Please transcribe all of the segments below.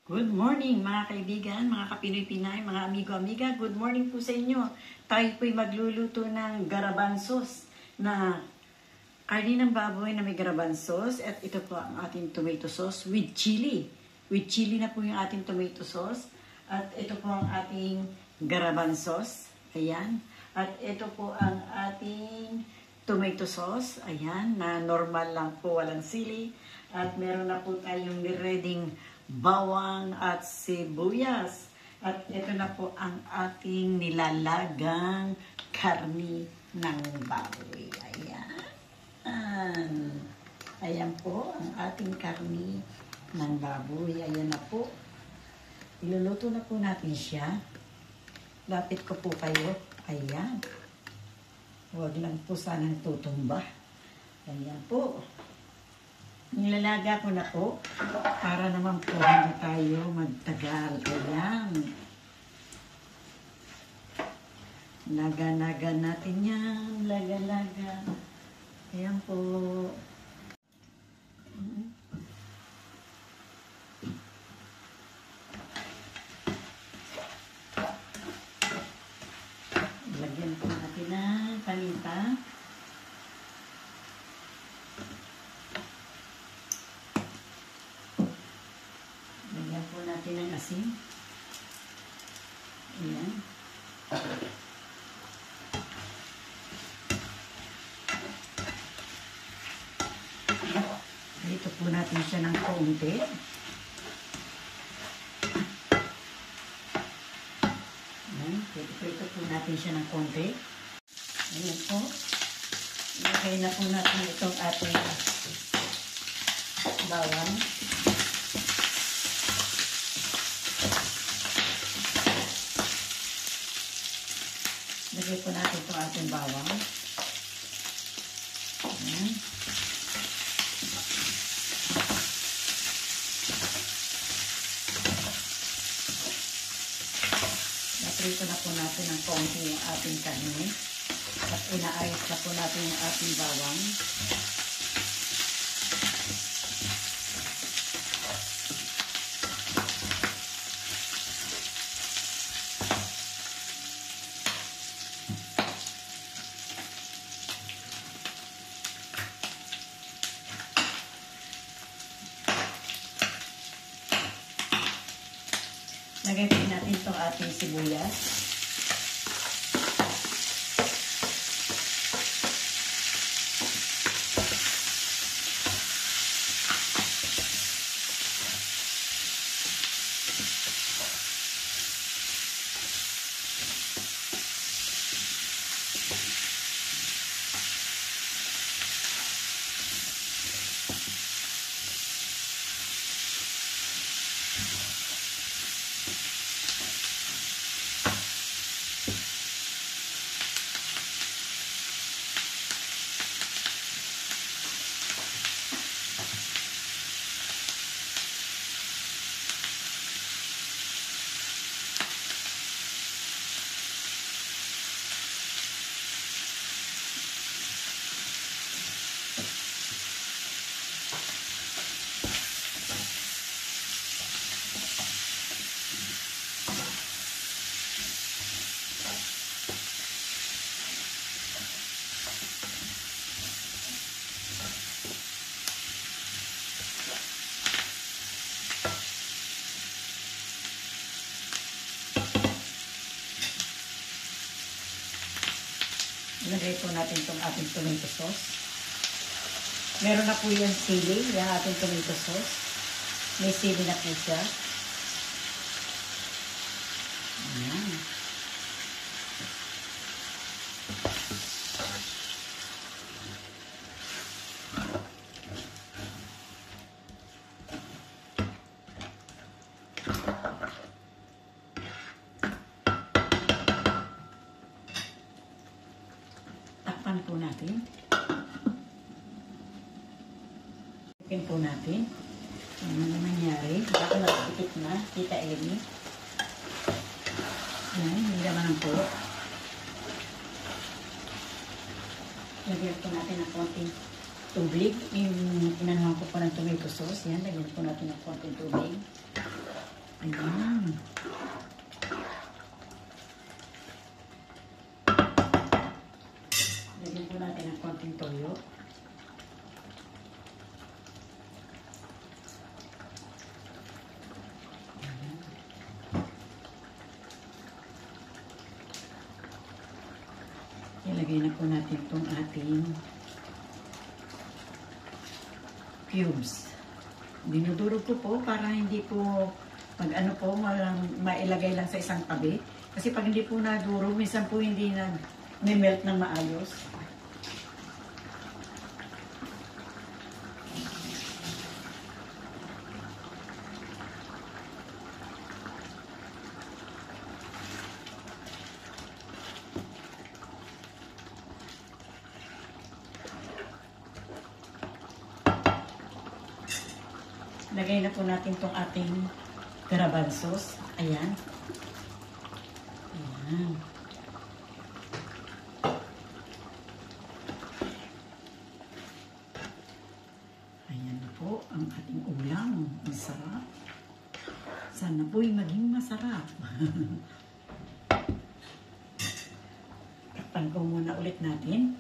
Good morning mga kaibigan, mga kapinoy-pinay, mga amigo-amiga. Good morning po sa inyo. Tayo po'y magluluto ng garabansos na karne ng baboy na may garabansos. At ito po ang ating tomato sauce with chili. With chili na po yung ating tomato sauce. At ito po ang ating garabansos. Ayan. At ito po ang ating tomato sauce. Ayan, na normal lang po, walang sili. At meron na po tayong nireading bawang at sibuyas. At ito na po ang ating nilalagang karni ng baboy. Ayan. Ayan po ang ating karni ng baboy. Ayan na po. Iluluto na po natin siya. Lapit ko po kayo. Ayan. Huwag lang po sanang tutumba. Ayan po. Nilalaga ko na po para naman po hindi tayo magtagal. Ayan. Laga-laga natin yan. Laga-laga. Ayan po. Lagyan po natin ng paminta. Lagyan po natin ng asin. Ayan. Dito po natin siya ng konti. Ayan. Dito po natin siya ng konti. Ayan po. Ilagay na po natin itong ating bawang. Lagay po natin itong ating bawang. Ayan. Naprito na po natin ng konti yung ating karne. At inaayos na po natin yung ating bawang. Lagay po natin itong ating sibuyas. Ilagay po natin itong ating tomato sauce. Meron na po yung sili, yung ating tomato sauce. May sili na po siya. Ayan. Takpan po natin. Takpan po natin. Ano na nangyari? Baka nakapikit na. Tita Amy. Ayan, hindi naman po. Lagyan po natin ng konting tubig. Inanuhan ko po ng tomato sauce. Yan, lagyan po natin ng konting tubig. Ayan. Lagyan po natin ng konting toyo. Ilagay na po natin itong ating cubes. Dinudurog ko po para hindi po pag ano po mailagay lang sa isang tabi. Kasi pag hindi po nadurog, minsan po hindi nag-melt ng maayos. Lagay na po natin itong ating garbanzos. Ayan. Ayan. Ayan na po ang ating ulam. Ang sarap. Sana po'y maging masarap. Takpan ko muna ulit natin.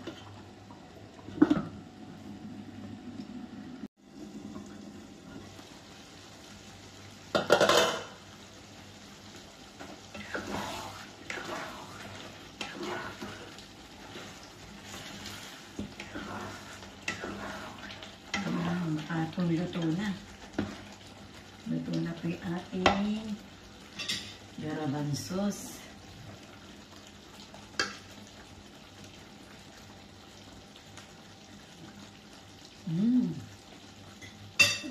Luto na. Luto na po yung ating garbanzos.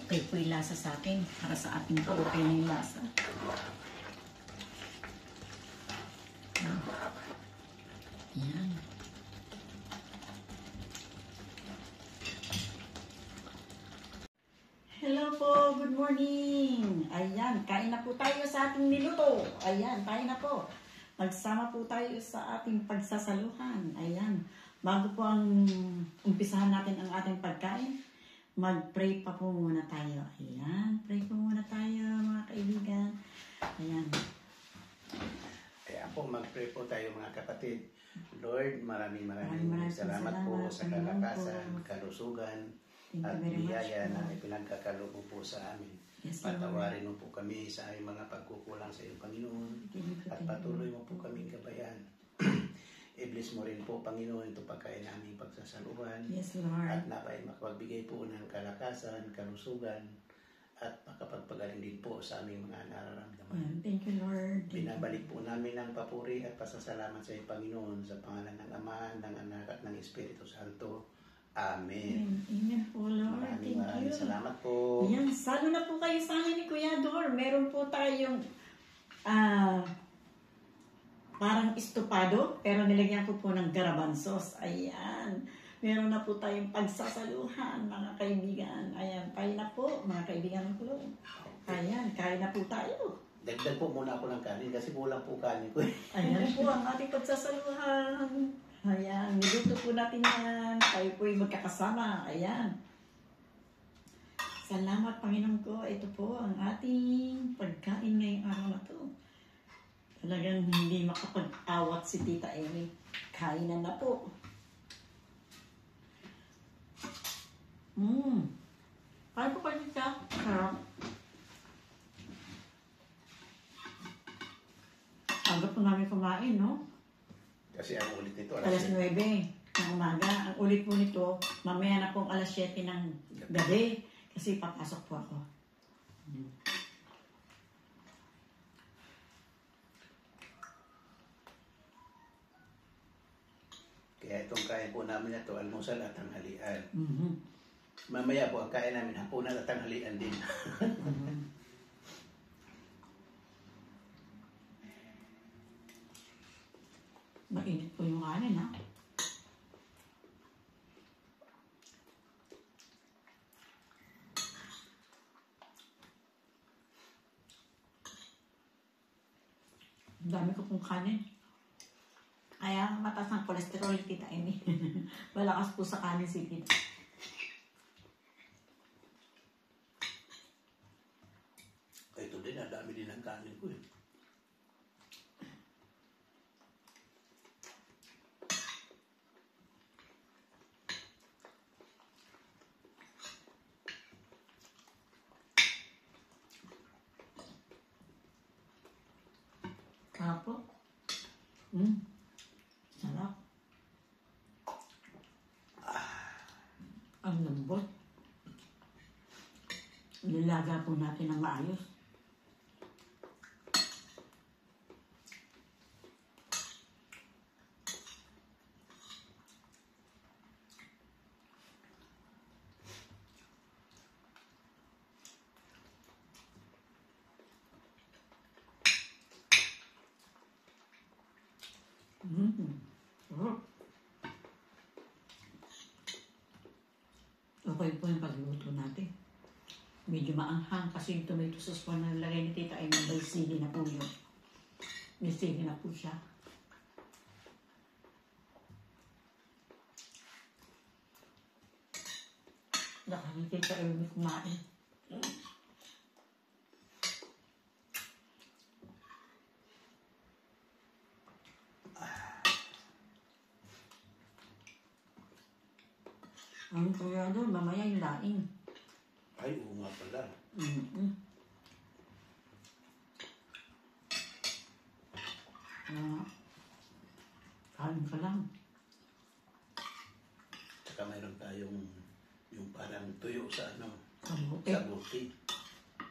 Okay po yung lasa sa akin. Para sa ating po, okay na yung lasa. Yan. Hello po, good morning. Ayan, kain na po tayo sa ating niluto. Ayan, kain na po. Magsama po tayo sa ating pagsasaluhan. Ayan, bago po ang umpisahan natin ang ating pagkain, mag-pray pa po muna tayo. Ayan, pray po muna tayo mga kaibigan. Ayan. Kaya po, mag-pray po tayo mga kapatid. Lord, maraming salamat po sa kalakasan, kalusugan, at biyaya na ipinagkakaloob mo po sa amin. Yes, Patawarin mo po kami sa aming mga pagkukulang sa iyong Panginoon at patuloy mo po kaming gabayan. I-bless mo rin po, Panginoon, ito pagkain naming pagsasaluhan. Yes, Lord. At napay makapagbigay po ng kalakasan, kalusugan, at makapagpagaling din po sa aming mga nararamdaman. Thank you, Lord. Binabalik po namin ang papuri at pasasalamat sa iyong Panginoon sa pangalan ng Ama, ng Anak at ng Espiritu Santo. Amen. Amen po, Lord. Maraming salamat po. Yan, salo na po kayo sa amin ni Kuya Dor. Meron po tayong parang estopado, pero nilagyan ko po ng garbanzos. Ayan. Meron na po tayong pagsasaluhan, mga kaibigan. Ayan, kain na po, mga kaibigan ko. Ayan, kain na po tayo. Dagdag po muna ako ng kanin kasi kulang po kanin ko. Ayan po ang ating pagsasaluhan. Ayan, niluto po natin yan. Tayo po'y magkakasama. Ayan. Salamat, Panginoon ko. Ito po ang ating pagkain ngayong araw na to. Talagang hindi makapag-awat si Tita Amy. Kainan na po. Kaya po kayo siya. Sarap. Agad po namin kumain, no? Kasi ang ulit nito, Alas 9 ng umaga. Ang ulit po nito, mamaya na pong alas 7 ng gabi. Kasi papasok po ako. Kaya itong kain po namin na ito, almusal at tanghalian. Mm-hmm. Mamaya po ang kain namin, hapunan at tanghalian din. Mainit po yung kanin, ha? Ang dami ko pong kanin. Kaya mataas ang kolesterol, Tita Amy. Malakas po sa kanin si Tita. Ito din, ang dami din ang kanin ko eh. Apo. Sarap. Ang lambot. Nilaga po natin ng maayos. Sarap. Okay po yung pagluto natin. Medyo maanghang kasi yung tomato sauce po na nalagay ni Tita ay may sili na po yun. May sili na po siya. Daka ni Tita ay may kumain. Ang kuya doon, mamaya yung laing. Ay, oo nga pala. Kain ka lang. Saka mayroon tayong yung parang tuyo sa ano, Kabuti. sa buti.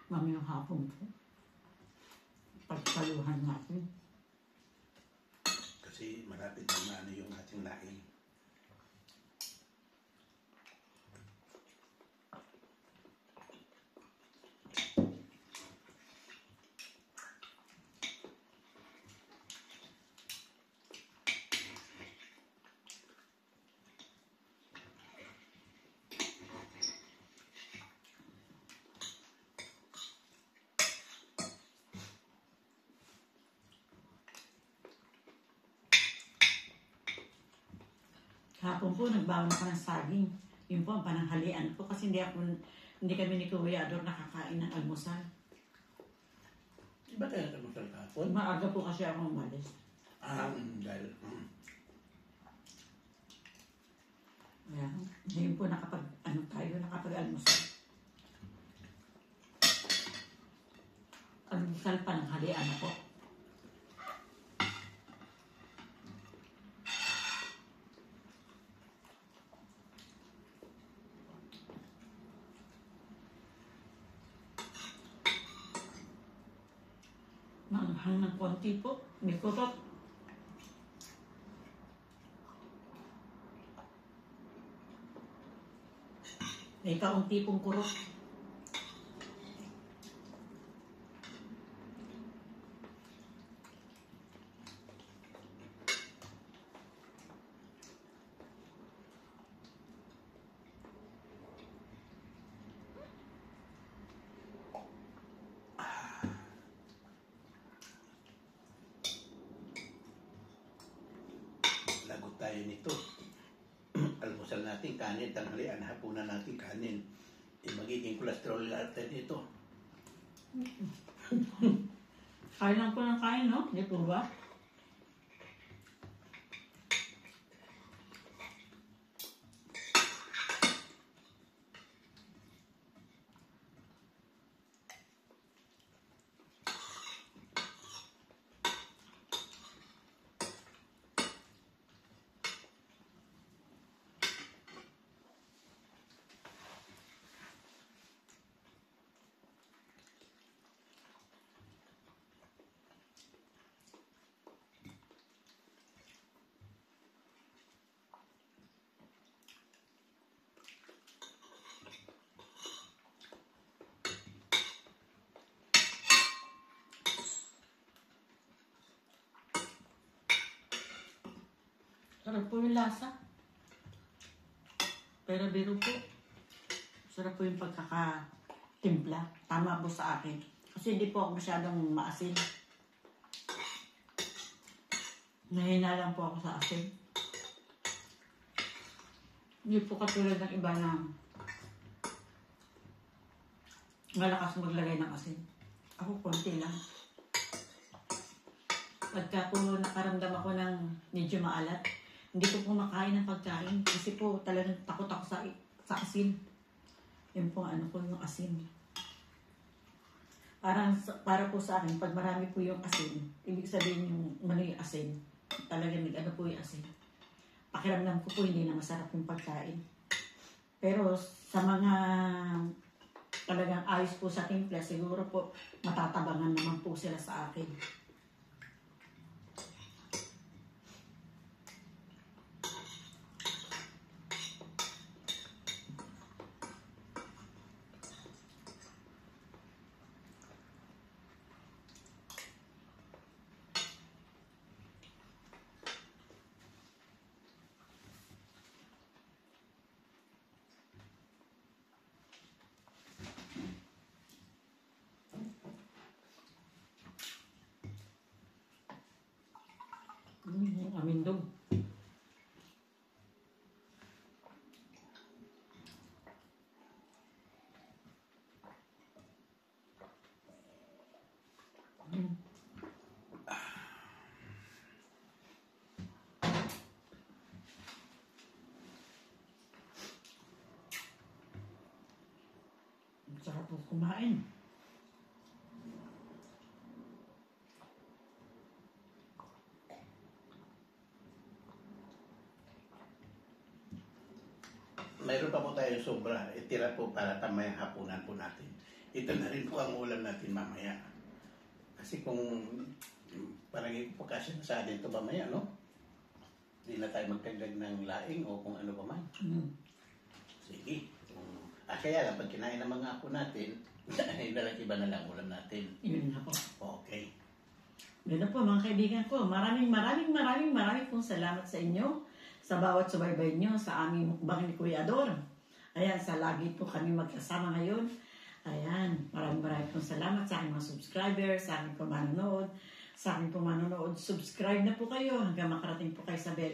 Mamayang hapon po. Pagpaluhan natin. Kasi malapit na ano yung ating laing. Hapon po, nagbaon ako ng saging. Yun po ang pananghalian ko kasi hindi kami ni Kuya Ador nakakain ng almusal. Iba tayo sa masal kahapon? Maaga po kasi ako umalis. Dahil... Kaya, ngayon po nakapag-almusal. Almusal pananghalian ako. Manghang ng konti po. May kurot. May kaunti pong kurot. Lagot tayo nito. Almusal natin kanin, tanghalian, hapunan natin kanin. Magiging cholesterol natin ito. Kain lang po ng kain, no? Hindi po ba? Sarap po yung lasa. Pero biro po. Sarap po yung pagkakatimpla. Tama po sa akin. Kasi hindi po ako masyadong maasin. Nahina lang po ako sa asin. Hindi po katulad ng iba na malakas maglagay ng asin. Ako, konti lang. Pagka po nakaramdam ako ng medyo maalat, hindi ko kumakain ng pagkain kasi po talagang takot ako sa asin. Yun po ano ko yung asin. Para po sa akin, pag marami po yung asin, ibig sabihin yung yung asin, talagang ano po yung asin. Pakiramdam ko po hindi na masarap yung pagkain. Pero sa mga talagang ayos po sa timpla, siguro po matatabangan naman po sila sa akin. Amindog. Sarap po kumain. Mayroon pa po tayong sobra. Itira po para tamayang hapunan po natin. Ito na rin po ang ulam natin mamaya. Kasi kung parang ipokasya na sa atin ito mamaya, no? Hindi na tayo magdagdag ng laing o kung ano pa man. Sige. Kaya lang, pag kinain ng mga apo natin, iba na lang ulam natin. Yun na po. Okay. Yun na po mga kaibigan ko. Maraming pong salamat sa inyo sa bawat subaybay nyo sa aming mukbang ni Kuya Ador. Ayan, sa lagi po kami magkasama ngayon. Ayan, maraming pong salamat sa aking mga subscribers, sa aking pumanonood. Subscribe na po kayo hanggang makarating po kay Isabel.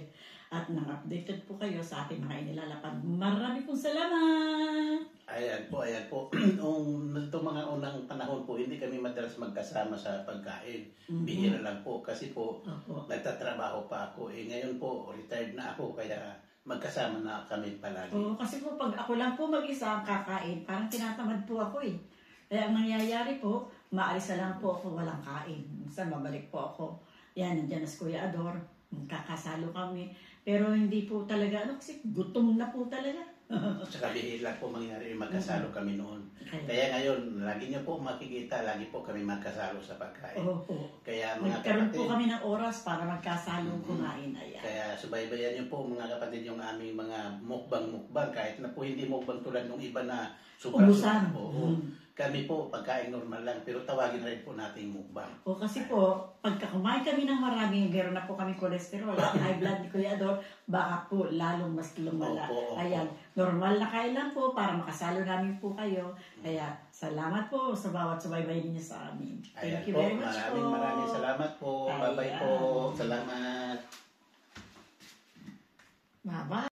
At nang-updated po kayo sa ating mga inilalapag. Maraming pong salamat! Ayan po. Itong mga unang panahon po, hindi kami madalas magkasama sa pagkain. Bihira lang po kasi po, nagtatrabaho pa ako. Ngayon po, retired na ako, kaya magkasama na kami palagi. Oo, kasi po pag ako lang po mag-isa ang kakain, parang tinatamad po ako eh. Kaya ang nangyayari po, maalis na lang po ako walang kain. Minsan mabalik po ako. Yan, nandiyan na si Kuya Ador. Kakasalo kami. Pero hindi po talaga, kasi gutom na po talaga. Saka bihira po mangyari, magkasalo kami noon. Kaya ngayon, lagi niyo po makikita, lagi po kami magkasalo sa pagkain. Kaya mga nagkaroon kapatid, po kami ng oras para magkasalo kumain. Ayan. kaya subaybayan niyo po mga kapatid yung aming mga mukbang. Kahit na po hindi mukbang tulad ng iba na Ubusan. Oo. Kami po, pagkain normal lang, pero tawagin rin po nating mukbang. O kasi po, pagka kumain kami ng marami, meron na po kami kolesterol at high blood ni Kuya Ador, baka po lalong mas lumala. Opo. Ayan, normal na kain lang po para makasalo namin po kayo. Kaya salamat po sa bawat subaybay ninyo sa amin. Ayan Thank you po, very much po. maraming salamat po. Bye-bye po. Ayan. Salamat. Bye-bye.